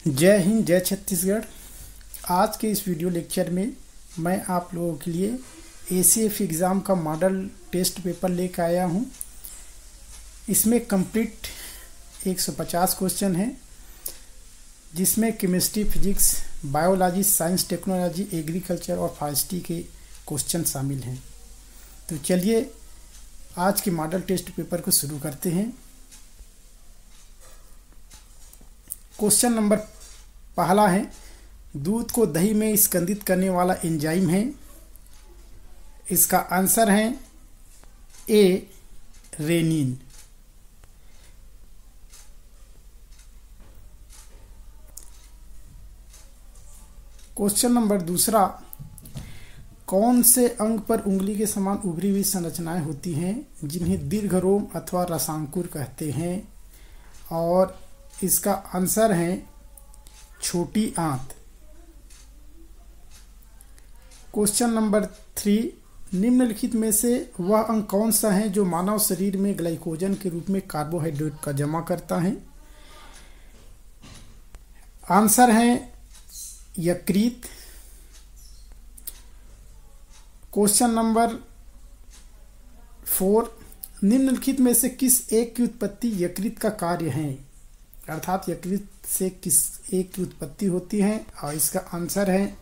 जय हिंद, जय छत्तीसगढ़। आज के इस वीडियो लेक्चर में मैं आप लोगों के लिए एसीएफ एग्ज़ाम का मॉडल टेस्ट पेपर लेकर आया हूं। इसमें कंप्लीट 150 क्वेश्चन हैं, जिसमें chemistry, physics, biology, science, technology, agriculture और फॉरेस्ट्री के क्वेश्चन शामिल हैं। तो चलिए आज के मॉडल टेस्ट पेपर को शुरू करते हैं। क्वेश्चन नंबर पहला है, दूध को दही में स्कंदित करने वाला एंजाइम है। इसका आंसर है ए, रेनिन। क्वेश्चन नंबर दूसरा, कौन से अंग पर उंगली के समान उभरी हुई संरचनाएं होती हैं जिन्हें दीर्घरोम अथवा रसांकुर कहते हैं? और इसका आंसर है छोटी आंत। क्वेश्चन नंबर 3, निम्नलिखित में से वह अंग कौन सा है जो मानव शरीर में ग्लाइकोजन के रूप में कार्बोहाइड्रेट का जमा करता है? आंसर है यकृत। क्वेश्चन नंबर 4, निम्नलिखित में से किस एक की उत्पत्ति यकृत का कार्य है? अर्थात यकृत से किस एक की उत्पत्ति होती है? और इसका आंसर है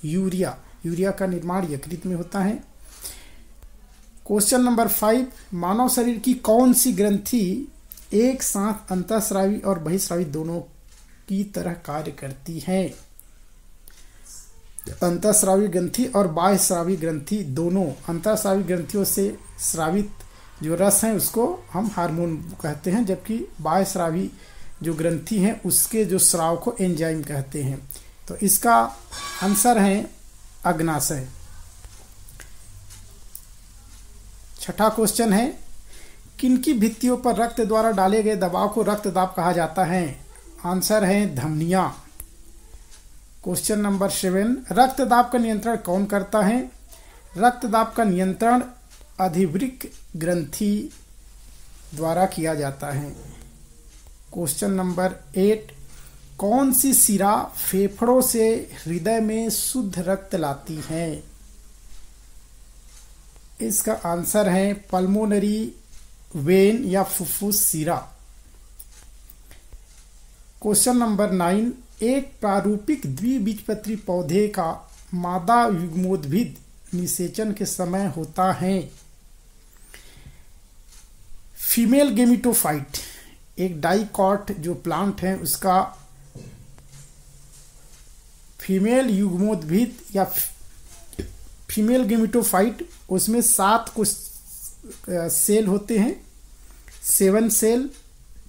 यूरिया। यूरिया का निर्माण यकृत में होता है। क्वेश्चन नंबर 5, मानव शरीर की कौन सी ग्रंथि एक साथ अंतःस्रावी और बहिःस्रावी दोनों की तरह कार्य करती है? अंतःस्रावी ग्रंथि और बाह्यस्रावी ग्रंथि दोनों। अंतःस्रावी ग्रंथियों से स्रावित जो रस है उसको हम हार्मोन कहते हैं, जबकि बाह्यस्रावी जो ग्रंथि है उसके जो स्राव को एंजाइम कहते हैं। तो इसका आंसर है अग्नाशय। छठा क्वेश्चन है, किनकी भित्तियों पर रक्त द्वारा डाले गए दबाव को रक्तदाब कहा जाता है? आंसर है धमनियां। क्वेश्चन नंबर 7, रक्तदाब का नियंत्रण कौन करता है? रक्तदाब का नियंत्रण अधिवृक्क ग्रंथि द्वारा किया जाता है। क्वेश्चन नंबर 8, कौन सी शिरा फेफड़ों से हृदय में शुद्ध रक्त लाती है? इसका आंसर है पल्मोनरी वेन या फुफ्फुस शिरा। क्वेश्चन नंबर 9, एक प्रारूपिक द्विबीजपत्री पौधे का मादा युग्मोद्भिद निषेचन के समय होता है। फीमेल गेमिटोफाइट, एक डाइकॉट जो प्लांट है उसका फीमेल युग्मोद्भिद या फीमेल गेमिटोफाइट, उसमें 7 कुछ सेल होते हैं, 7 सेल,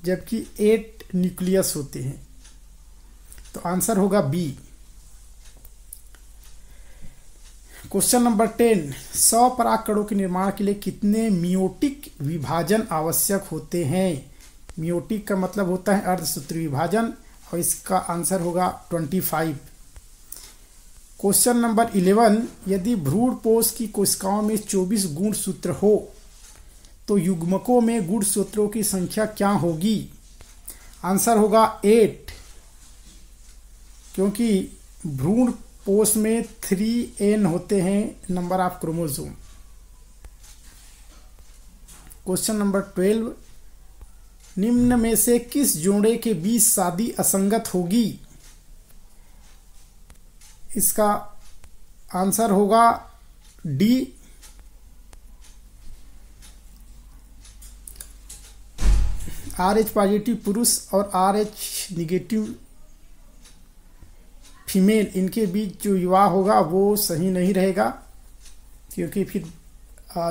जबकि 8 न्यूक्लियस होते हैं। तो आंसर होगा बी। क्वेश्चन नंबर 10, 100 परागकणों के निर्माण के लिए कितने मियोटिक विभाजन आवश्यक होते हैं? मियोटिक का मतलब होता है अर्धसूत्री विभाजन, और इसका आंसर होगा 25। क्वेश्चन नंबर 11, यदि भ्रूणपोष की कोशिकाओं में 24 गुणसूत्र हो तो युग्मकों में गुणसूत्रों की संख्या क्या होगी? आंसर होगा 8, क्योंकि भ्रूणपोष में 3n होते हैं number of chromosome. Question number 12, निम्न में से किस जोड़े के बीच शादी असंगत होगी? इसका आंसर होगा डी। RH पॉजिटिव पुरुष और RH निगेटिव फीमेल, इनके बीच जो विवाह होगा वो सही नहीं रहेगा, क्योंकि फिर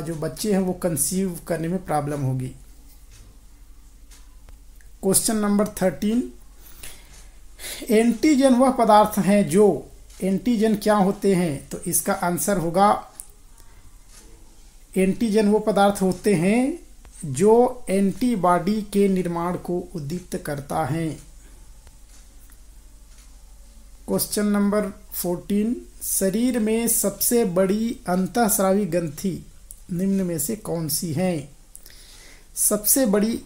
जो बच्चे हैं वो कंसीव करने में प्रॉब्लम होगी। क्वेश्चन नंबर 13, एंटीजन वह पदार्थ हैं जो, एंटीजन क्या होते हैं? तो इसका आंसर होगा एंटीजन वो पदार्थ होते हैं जो एंटीबॉडी के निर्माण को उद्दीप्त करता है। क्वेश्चन नंबर 14, शरीर में सबसे बड़ी अंतःस्रावी ग्रंथि निम्न में से कौन सी है? सबसे बड़ी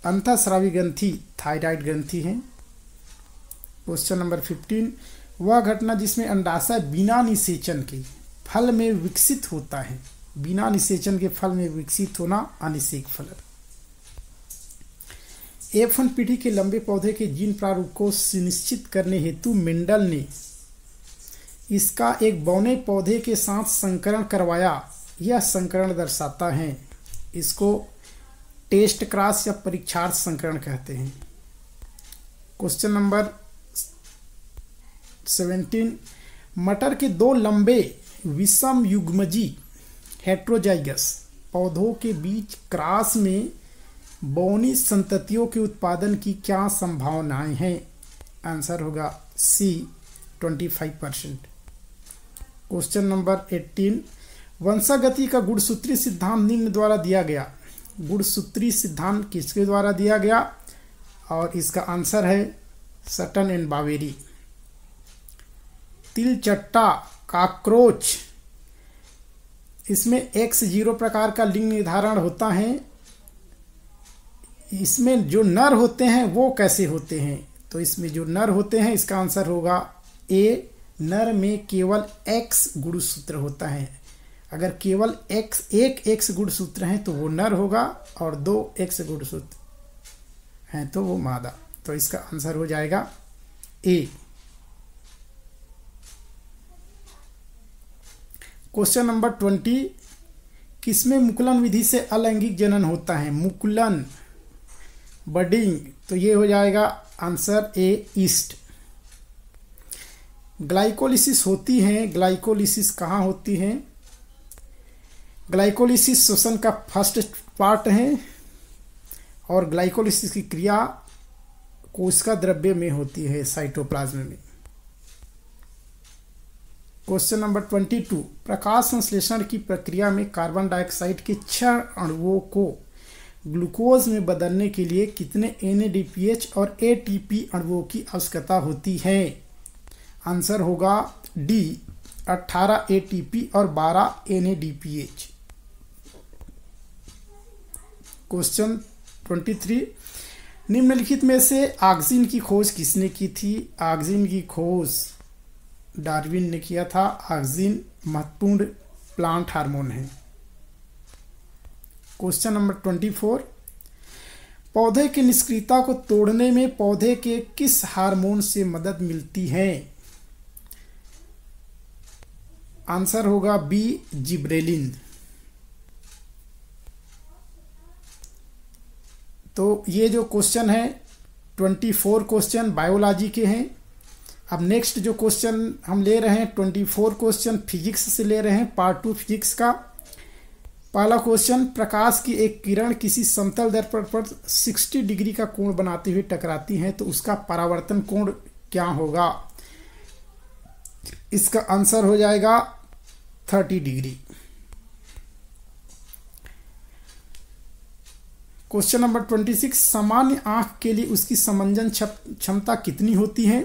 अंतःस्रावी ग्रंथि थायराइड ग्रंथि है। क्वेश्चन नंबर 15, वह घटना जिसमें अंडाशय बिना निषेचन के फल में विकसित होता है। बिना निषेचन के फल में विकसित होना अनिषेक फलन। F1 पीढ़ी के लंबे पौधे के जीन प्रारूप को सुनिश्चित करने हेतु मेंडल ने इसका एक बौने पौधे के साथ संकरण करवाया। यह संकरण दर्शाता है, इसको टेस्ट क्रॉस या परीक्षार्थ संकरण कहते हैं। क्वेश्चन नंबर 17, मटर के दो लंबे विषम युग्मजी हेट्रोजाइगस पौधों के बीच क्रॉस में बौनी संततियों के उत्पादन की क्या संभावनाएं हैं? आंसर होगा सी 25%। क्वेश्चन नंबर 18, वंशागति का गुणसूत्री सिद्धांत निम्न द्वारा दिया गया। गुणसूत्री सिद्धांत किसके द्वारा दिया गया? और इसका आंसर है सटन एंड बावेरी। तिलचट्टा कॉकरोच, इसमें X0 प्रकार का लिंग निर्धारण होता है। इसमें जो नर होते हैं वो कैसे होते हैं? तो इसमें जो नर होते हैं इसका आंसर होगा ए, नर में केवल X गुणसूत्र होता है। अगर केवल एक X गुणसूत्र हैं तो वो नर होगा और 2 X गुणसूत्र हैं तो वो मादा। तो इसका आंसर हो जाएगा ए। क्वेश्चन नंबर 20, किसमें मुकुलन विधि से अलैंगिक जनन होता है? मुकुलन, बडिंग, तो ये हो जाएगा आंसर ए, ईस्ट। ग्लाइकोलिसिस होती है। ग्लाइकोलिसिस कहाँ होती है? ग्लाइकोलिसिस श्वसन का फर्स्ट पार्ट है और ग्लाइकोलिसिस की क्रिया कोशिका द्रव्य में होती है, साइटोप्लाज्म में। क्वेश्चन नंबर 22, प्रकाश संश्लेषण की प्रक्रिया में कार्बन डाइऑक्साइड के 6 अणुओं को ग्लूकोज में बदलने के लिए कितने NADPH और ATP अणुओं की आवश्यकता होती है? आंसर होगा डी, 18 ATP और 12 NADPH। क्वेश्चन 23, निम्नलिखित में से ऑक्सीजन की खोज किसने की थी? ऑक्सीजन की खोज डार्विन ने किया था। ऑक्सीजन महत्वपूर्ण प्लांट हार्मोन है। क्वेश्चन नंबर 24, पौधे की निष्क्रियता को तोड़ने में पौधे के किस हार्मोन से मदद मिलती है? आंसर होगा बी, जिब्रेलिन। तो ये जो क्वेश्चन है 24 क्वेश्चन बायोलॉजी के हैं। अब नेक्स्ट जो क्वेश्चन हम ले रहे हैं 24 क्वेश्चन फिजिक्स से ले रहे हैं, पार्ट 2 फिजिक्स का। पहला क्वेश्चन, प्रकाश की एक किरण किसी समतल दर्पण पर 60 डिग्री का कोण बनाते हुए टकराती है तो उसका परावर्तन कोण क्या होगा? इसका आंसर हो जाएगा 30 डिग्री। क्वेश्चन नंबर 26, सामान्य आंख के लिए उसकी समंजन क्षमता कितनी होती है?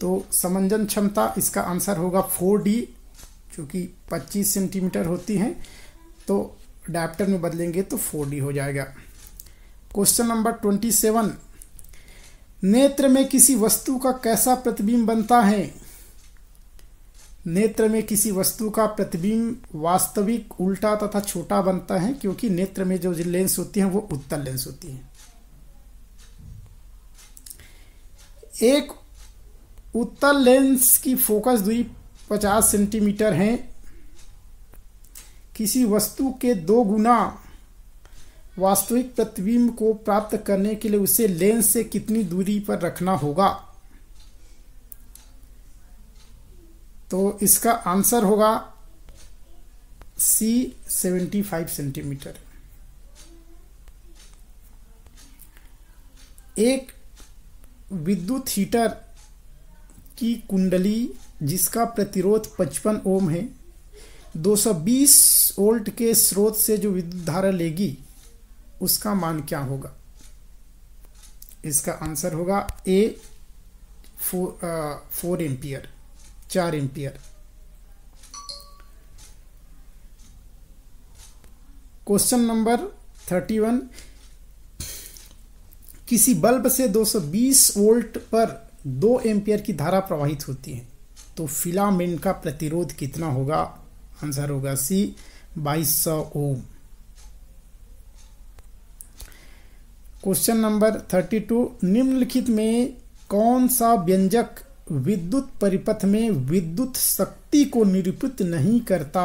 तो समंजन क्षमता, इसका आंसर होगा 4D, जो कि 25 सेंटीमीटर होती है। तो डायप्टर में बदलेंगे तो 4D हो जाएगा। क्वेश्चन नंबर 27, नेत्र में किसी वस्तु का कैसा प्रतिबिंब बनता है? नेत्र में किसी वस्तु का प्रतिबिंब वास्तविक, उल्टा तथा छोटा बनता है, क्योंकि नेत्र में जो लेंस होती हैं वो उत्तल लेंस होती हैं। एक उत्तल लेंस की फोकस दूरी 50 सेंटीमीटर है। किसी वस्तु के 2 गुना वास्तविक प्रतिबिंब को प्राप्त करने के लिए उसे लेंस से कितनी दूरी पर रखना होगा? तो इसका आंसर होगा सी, 75 सेंटीमीटर। एक विद्युत हीटर की कुंडली जिसका प्रतिरोध 55 ओम है, 220 वोल्ट के स्रोत से जो विद्युत धारा लेगी उसका मान क्या होगा? इसका आंसर होगा ए, 4 एम्पियर, 4 एम्पियर। क्वेश्चन नंबर 31, किसी बल्ब से 220 वोल्ट पर 2 एम्पियर की धारा प्रवाहित होती है तो फिलामेंट का प्रतिरोध कितना होगा? आंसर होगा सी 2200 ओम। क्वेश्चन नंबर 32, निम्नलिखित में कौन सा व्यंजक विद्युत परिपथ में विद्युत शक्ति को निरूपित नहीं करता?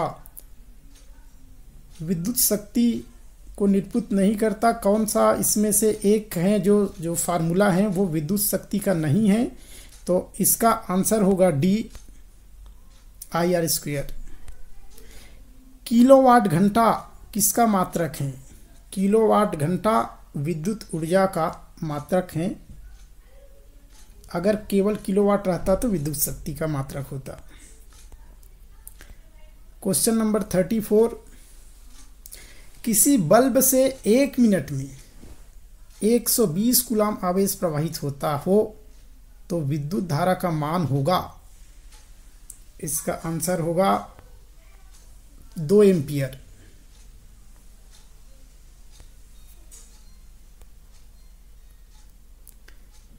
विद्युत शक्ति को निरूपित नहीं करता, कौन सा इसमें से एक है जो फार्मूला है वो विद्युत शक्ति का नहीं है? तो इसका आंसर होगा डी IR²। किलोवाट घंटा किसका मात्रक है? किलोवाट घंटा विद्युत ऊर्जा का मात्रक है। अगर केवल किलोवाट रहता तो विद्युत शक्ति का मात्रक होता। क्वेश्चन नंबर 34, किसी बल्ब से 1 मिनट में 120 कूलाम आवेश प्रवाहित होता हो तो विद्युत धारा का मान होगा? इसका आंसर होगा 2 ampere.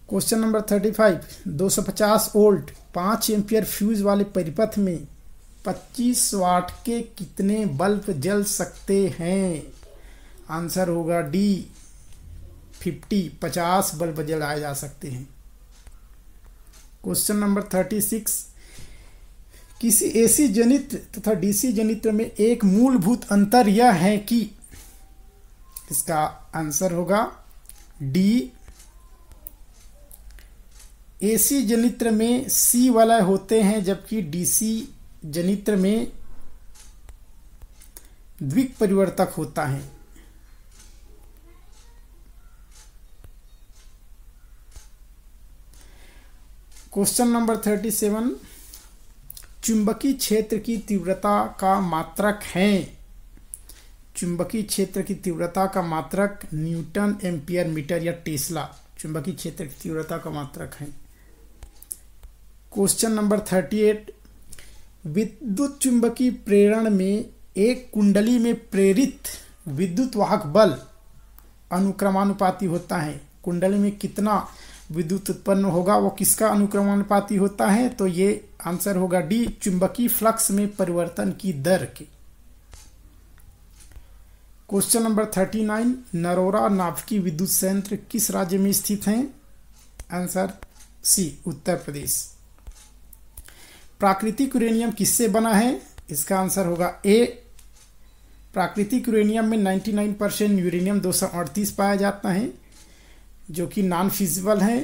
Question number 35, 250 volt 5 ampere fuse वाले परिपथ में 25 वाट के कितने बल्ब जल सकते हैं? आंसर होगा डी 50 बल्ब जलाए जा सकते हैं। क्वेश्चन नंबर 36, किसी एसी जनित्र तथा डीसी जनित्र में एक मूलभूत अंतर यह है कि? इसका आंसर होगा डी, एसी जनित्र में सी वाला होते हैं जबकि डीसी जनित्र में द्विक परिवर्तक होता है। क्वेश्चन नंबर 37, चुंबकीय क्षेत्र की तीव्रता का मात्रक है? चुंबकीय क्षेत्र की तीव्रता का मात्रक न्यूटन एम्पियर मीटर या टेस्ला चुंबकीय क्षेत्र की तीव्रता का मात्रक है। क्वेश्चन नंबर 38, विद्युत चुंबकीय प्रेरण में एक कुंडली में प्रेरित विद्युत वाहक बल अनुक्रमानुपाती होता है। कुंडली में कितना विद्युत उत्पन्न होगा वो किसका अनुक्रमानुपाती होता है? तो ये आंसर होगा डी, चुंबकीय फ्लक्स में परिवर्तन की दर के। क्वेश्चन नंबर 39, नरोरा नाभिकीय विद्युत संयंत्र किस राज्य में स्थित है? Answer C, Uttar Pradesh. प्राकृतिक यूरेनियम किससे बना है? इसका आंसर होगा ए, प्राकृतिक यूरेनियम में 99% यूरेनियम 238 पाया जाता है जो कि नॉन फिजिबल है।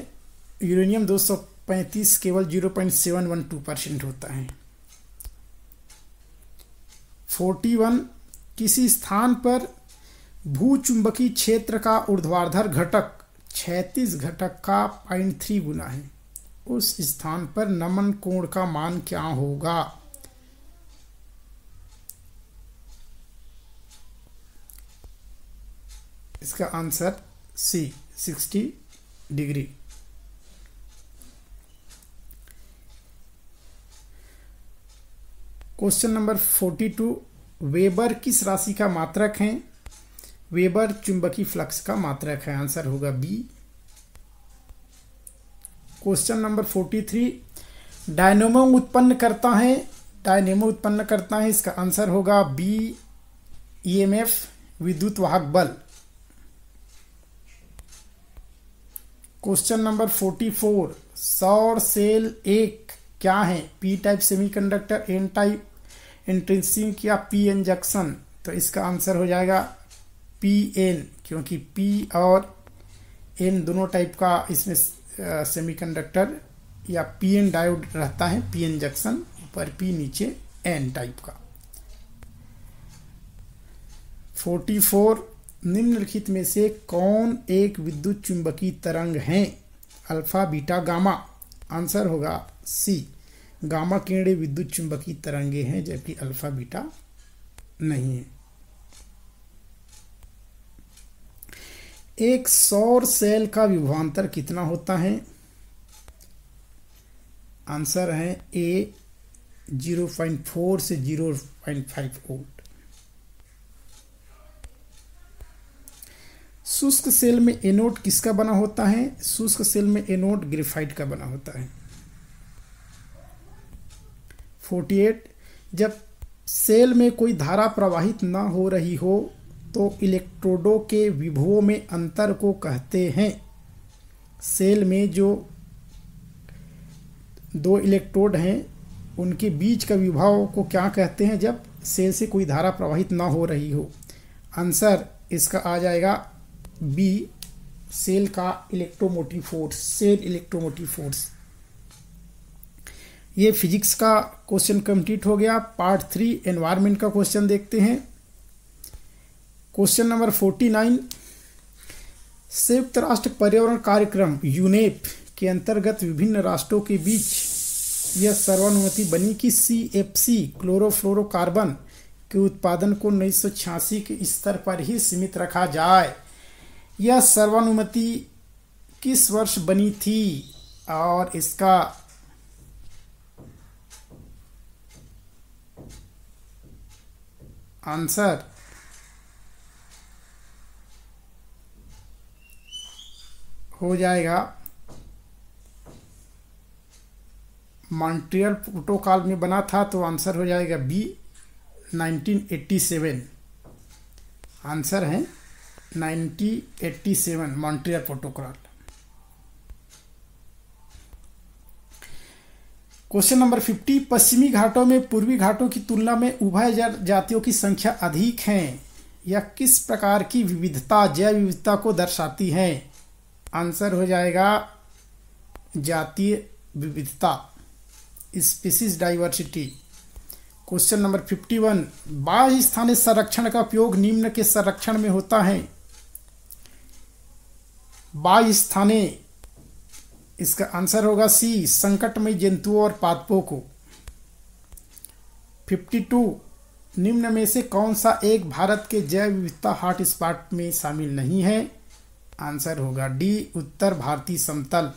यूरेनियम 235 केवल 0.712% होता है। 41, किसी स्थान पर भूचुंबकीय क्षेत्र का ऊर्ध्वाधर घटक क्षैतिज घटक का 0.3 गुना है, उस स्थान पर नमन कोण का मान क्या होगा? इसका answer C, 60 degree. Question number 42, weber किस राशि का मात्रक है? वेबर चुंबकीय फ्लक्स का मात्रक है। आंसर होगा बी। क्वेश्चन नंबर 43, डायनेमो उत्पन्न करता है। डायनेमो उत्पन्न करता है, इसका आंसर होगा बी, ईएमएफ विद्युत वाहक बल। क्वेश्चन नंबर 44, सौर सेल एक क्या है? P type semiconductor, N type intrinsic या पी एन जंक्शन? तो इसका आंसर हो जाएगा पी एन, क्योंकि पी और एन दोनों टाइप का इसमें सेमीकंडक्टर या पी एन डायोड रहता है। पी एन जंक्शन ऊपर पी नीचे एन टाइप का। 44, निम्नलिखित में से कौन एक विद्युत चुंबकीय तरंग है? Alpha, beta, gamma? आंसर होगा सी, गामा किरणें विद्युत चुंबकीय तरंगे हैं जबकि अल्फा बीटा नहीं है। एक सौर सेल का विभवांतर कितना होता है? आंसर है ए, 0.4 से 0.5 वोल्ट। शुष्क सेल में एनोड किसका बना होता है? शुष्क सेल में एनोड ग्रेफाइट का बना होता है। 48, जब सेल में कोई धारा प्रवाहित न हो रही हो तो इलेक्ट्रोडों के विभवों में अंतर को कहते हैं। सेल में जो दो इलेक्ट्रोड हैं उनके बीच का विभव को क्या कहते हैं जब सेल से कोई धारा प्रवाहित ना हो रही हो? आंसर इसका आ जाएगा बी, सेल का electromotive force, cell electromotive force. ये फिजिक्स का क्वेश्चन कंप्लीट हो गया। पार्ट 3 एनवायरनमेंट का क्वेश्चन देखते हैं। क्वेश्चन नंबर 49, संयुक्त राष्ट्र पर्यावरण कार्यक्रम यूनेप के अंतर्गत विभिन्न राष्ट्रों के बीच यह सर्वानुमति बनी कि CFC क्लोरोफ्लोरोकार्बन के उत्पादन को 1986 के स्तर पर ही सीमित रखा जाए। यह सर्वानुमति किस वर्ष बनी थी? और इसका आंसर हो जाएगा मॉन्ट्रियल प्रोटोकॉल में बना था, तो आंसर हो जाएगा बी, 1987। आंसर है 1987 मॉन्ट्रियल प्रोटोकॉल। क्वेश्चन नंबर 50, पश्चिमी घाटों में पूर्वी घाटों की तुलना में उभय जातियों की संख्या अधिक है। यह किस प्रकार की विविधता, जैव विविधता को दर्शाती है? आंसर हो जाएगा जातीय विविधता, स्पीसीज डाइवर्सिटी। क्वेश्चन नंबर 51, बाह्य स्थानीय संरक्षण का उपयोग निम्न के संरक्षण में होता है। बाह्य स्थानीय, इसका आंसर होगा सी, संकटमय जंतुओं और पादपों को। 52, निम्न में से कौन सा एक भारत के जैव विविधता हॉटस्पॉट में शामिल नहीं है? आंसर होगा डी, उत्तर भारतीय समतल।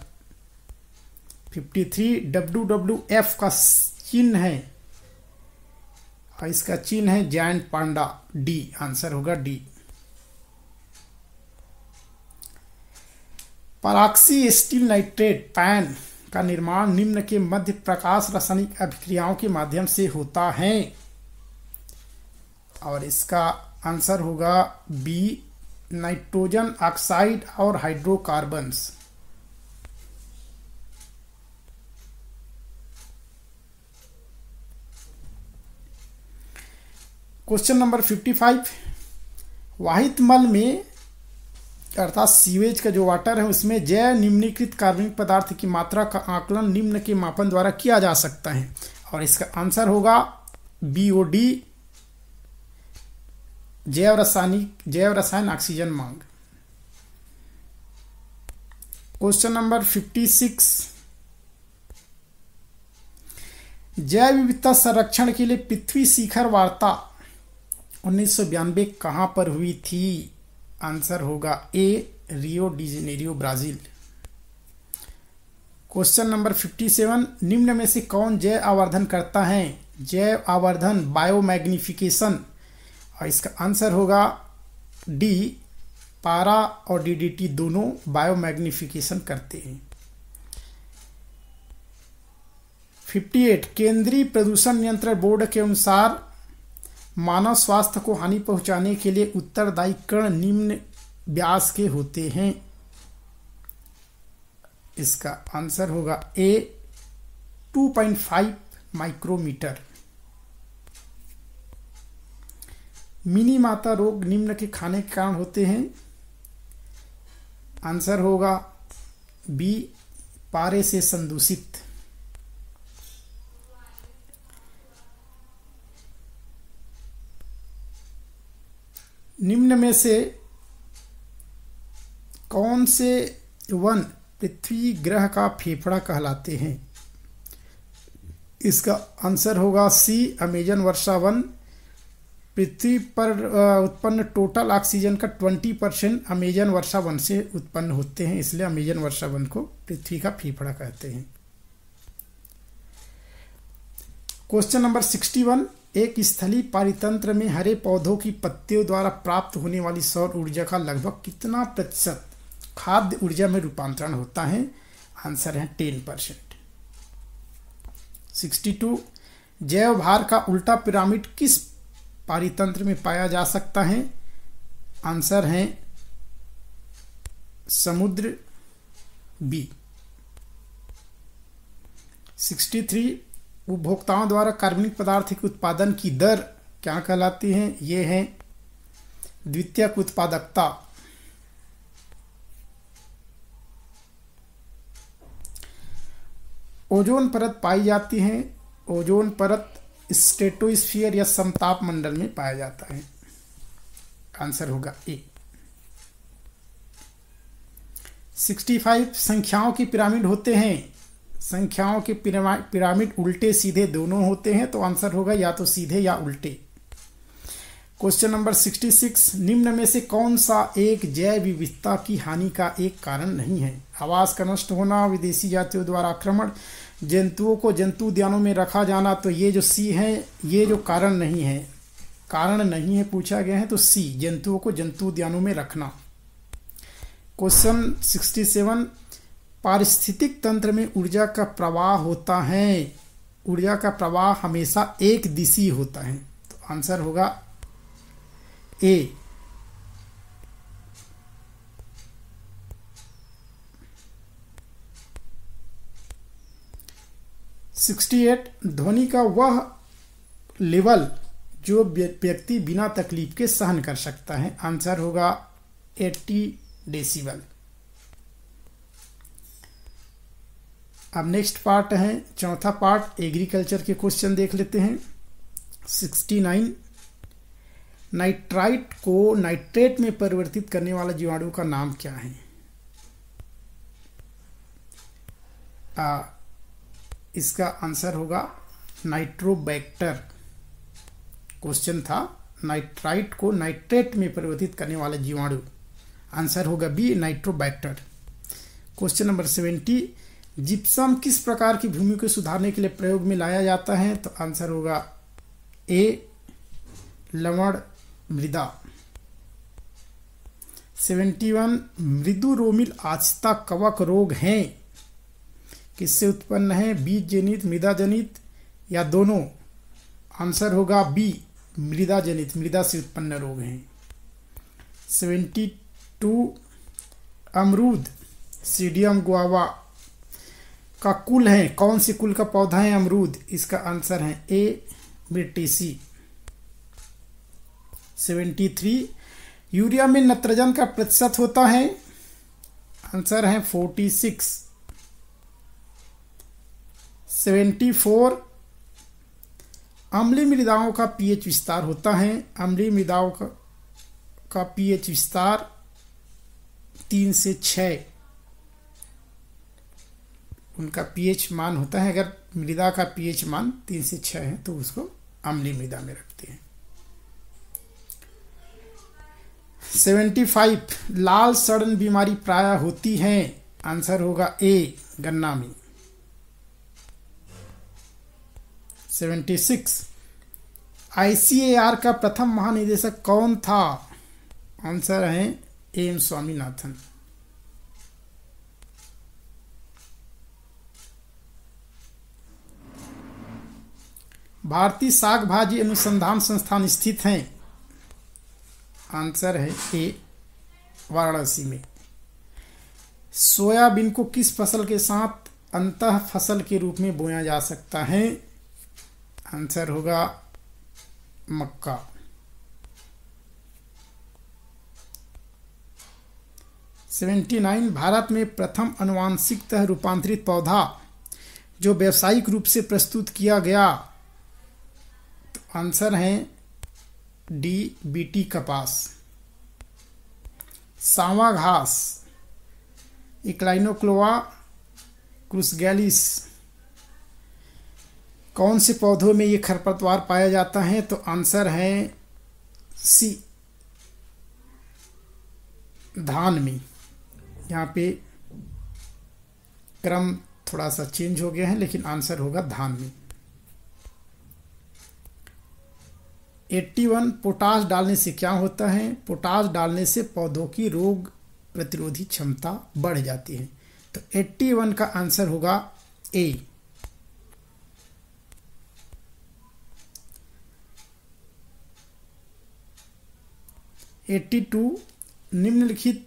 53, WWF का चिन्ह है और इसका चिन्ह है जायंट पांडा, डी, आंसर होगा डी। पराक्सी स्टील नाइट्रेट पैन का निर्माण निम्न के मध्य प्रकाश रासायनिक अभिक्रियाओं के माध्यम से होता है और इसका आंसर होगा बी, नाइट्रोजन ऑक्साइड और हाइड्रोकार्बन्स। क्वेश्चन नंबर 55, वाहित मल में अर्थात सीवेज का जो वाटर है उसमें जैव निम्नीकृत कार्बनिक पदार्थ की मात्रा का आकलन निम्न के मापन द्वारा किया जा सकता है और इसका आंसर होगा BOD, जैव रसायन ऑक्सीजन मांग। क्वेश्चन नंबर 56, जैव विविधता संरक्षण के लिए पृथ्वी शिखर वार्ता 1992 कहां पर हुई थी? आंसर होगा A, Rio de Janeiro, Brazil. Question number 57, निम्न में से कौन जैव आवर्धन करता है? जैव आवर्धन, बायोमैग्निफिकेशन, और इसका आंसर होगा डी, पारा और DDT दोनों बायोमैग्निफिकेशन करते हैं। 58, केंद्रीय प्रदूषण नियंत्रण बोर्ड के अनुसार मानव स्वास्थ्य को हानि पहुंचाने के लिए उत्तरदायी कण निम्न व्यास के होते हैं। इसका आंसर होगा ए, 2.5 माइक्रोमीटर। मिनी माता रोग निम्न के खाने के कारण होते हैं। आंसर होगा बी, पारे से संदूषित। निम्न में से कौन से वन पृथ्वी ग्रह का फेफड़ा कहलाते हैं? इसका आंसर होगा सी, अमेजन वर्षा वन। पृथ्वी पर उत्पन्न टोटल ऑक्सीजन का 20% अमेजन वर्षा वन से उत्पन्न होते हैं, इसलिए अमेजन वर्षा वन को पृथ्वी का फेफड़ा कहते हैं। क्वेश्चन नंबर 61, एक स्थलीय पारितंत्र में हरे पौधों की पत्तियों द्वारा प्राप्त होने वाली सौर ऊर्जा का लगभग कितना प्रतिशत खाद्य ऊर्जा में रूपांतरण होता है? आंसर है 10%। 62 जैव भार का उल्टा पिरामिड किस पारितंत्र में पाया जा सकता है? आंसर है समुद्र बी। 63 उपभोक्ताओं द्वारा कार्बनिक पदार्थ के उत्पादन की दर क्या कहलाती है? ये है द्वितीयक उत्पादकता। ओजोन परत पाई जाती है। ओजोन परत स्ट्रेटोस्फीयर या समताप मंडल में पाया जाता है। आंसर होगा ए। 65 संख्याओं के पिरामिड होते हैं। संख्याओं के पिरामिड उल्टे सीधे दोनों होते हैं, तो आंसर होगा या तो सीधे या उल्टे। क्वेश्चन नंबर 66 निम्न में से कौन सा एक जैव विविधता की हानि का एक कारण नहीं है? आवास का नष्ट होना, विदेशी जातियों द्वारा आक्रमण, जंतुओं को जंतु उद्यानों में रखा जाना। तो ये जो सी है, ये जो कारण नहीं है, कारण नहीं है पूछा गया है, तो सी जंतुओं को जंतु उद्यानों में रखना। क्वेश्चन 67 पारिस्थितिक तंत्र में ऊर्जा का प्रवाह होता है। ऊर्जा का प्रवाह हमेशा एक दिशी होता है, तो आंसर होगा ए। 68 ध्वनि का वह लेवल जो व्यक्ति बिना तकलीफ के सहन कर सकता है। आंसर होगा 80 डेसिबल। अब नेक्स्ट पार्ट है, चौथा पार्ट एग्रीकल्चर के क्वेश्चन देख लेते हैं। 69 नाइट्राइट को नाइट्रेट में परिवर्तित करने वाला जीवाणु का नाम क्या है? इसका आंसर होगा नाइट्रोबैक्टर। क्वेश्चन था नाइट्राइट को नाइट्रेट में परिवर्तित करने वाला जीवाणु। आंसर होगा B nitrobacter. Question number 70 gypsum किस प्रकार की भूमि को सुधारने के लिए प्रयोग में लाया जाता है? तो आंसर होगा ए लवण मृदा। 71 मृदु रोमिल आछता कवक रोग हैं, किससे उत्पन्न है? बीज जनित, मृदा जनित या दोनों? आंसर होगा बी मृदा जनित, मृदा से उत्पन्न रोग हैं। 72 अमरूद सीडियम गुआवा का कुल है, कौन सी कुल का पौधा है अमरूद? इसका आंसर है ए मिर्टेसी। 73 यूरिया में नाइट्रोजन का प्रतिशत होता है? आंसर है 46। 74 अम्लीय मृदाओं का पीएच विस्तार होता है। अम्लीय मृदाओं का पीएच विस्तार 3 से 6 उनका पीएच मान होता है। अगर मृदा का पीएच मान 3 से 6 है तो उसको अम्लीय मृदा में रखते हैं। 75 लाल सड़न बीमारी प्रायः होती है। आंसर होगा ए गन्ना में। 76 आईसीएआर का प्रथम महानिदेशक कौन था? आंसर है एम स्वामीनाथन। भारतीय साग भाजी अनुसंधान संस्थान स्थित है? आंसर है ए वाराणसी में। सोयाबीन को किस फसल के साथ अंतः फसल के रूप में बोया जा सकता है? आंसर होगा मक्का। 79 भारत में प्रथम अनुवांशिकतः रूपांतरित पौधा जो व्यावसायिक रूप से प्रस्तुत किया गया, तो आंसर है डी बीटी कपास। सांवा घास इक्लाइनोक्लोआ क्रुसगैलिस कौन से पौधों में ये खरपतवार पाया जाता है? तो आंसर है सी धान में। यहाँ पे क्रम थोड़ा सा चेंज हो गया है, लेकिन आंसर होगा धान में। 81 पोटाश डालने से क्या होता है? पोटाश डालने से पौधों की रोग प्रतिरोधी क्षमता बढ़ जाती है। तो 81 का आंसर होगा ए। 82 निम्नलिखित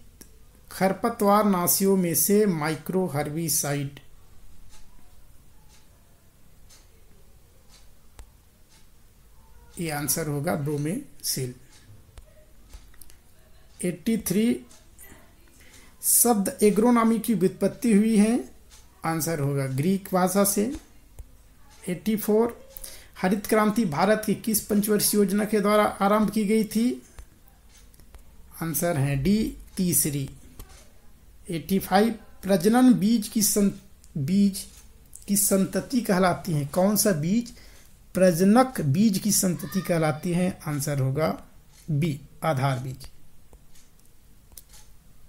खरपतवार नाशियों में से माइक्रो हर्बिसाइड ये आंसर होगा ब्रोमेसिल। 83 शब्द एग्रोनॉमी की व्युत्पत्ति हुई है, आंसर होगा ग्रीक भाषा से। 84 हरित क्रांति भारत की किस पंचवर्षीय योजना के द्वारा आरंभ की गई थी? आंसर है डी तीसरी। 85 प्रजनन बीज की संतति कहलाती है, कौन सा बीज प्रजनक बीज की संतति कहलाती है? आंसर होगा बी आधार बीज।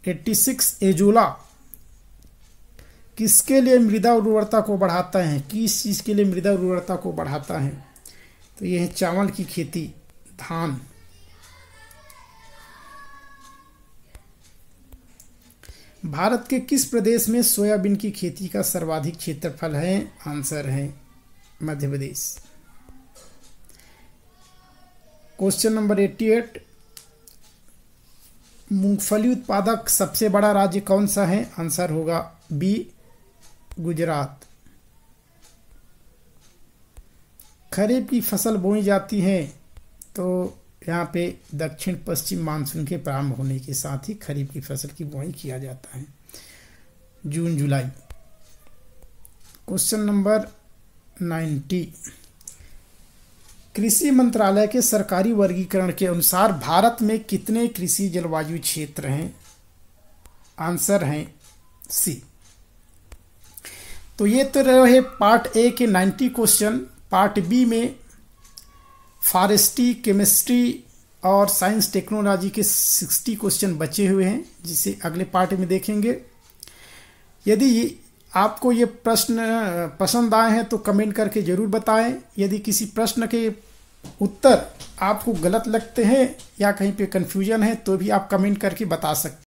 86 एजोला किसके लिए मृदा उर्वरता को बढ़ाता है? किस चीज के लिए मृदा उर्वरता को बढ़ाता है? तो यह है चावल की खेती, धान। भारत के किस प्रदेश में सोयाबीन की खेती का सर्वाधिक क्षेत्रफल है? आंसर है मध्य प्रदेश। क्वेश्चन नंबर 88 मूंगफली उत्पादक सबसे बड़ा राज्य कौन सा है? आंसर होगा बी गुजरात। खरीफ की फसल बोई जाती है तो यहाँ पे दक्षिण पश्चिम मानसून के प्रारंभ होने के साथ ही खरीफ की फसल की बुआई किया जाता है, जून जुलाई। क्वेश्चन नंबर 90 कृषि मंत्रालय के सरकारी वर्गीकरण के अनुसार भारत में कितने कृषि जलवायु क्षेत्र हैं? आंसर है सी। तो ये तो रहे पार्ट ए के 90 क्वेश्चन। पार्ट बी में फॉरेस्ट्री, केमिस्ट्री और साइंस टेक्नोलॉजी के 60 क्वेश्चन बचे हुए हैं, जिसे अगले पार्ट में देखेंगे। यदि आपको ये प्रश्न पसंद आए हैं तो कमेंट करके जरूर बताएं। यदि किसी प्रश्न के उत्तर आपको गलत लगते हैं या कहीं पे कंफ्यूजन है तो भी आप कमेंट करके बता सकते हैं।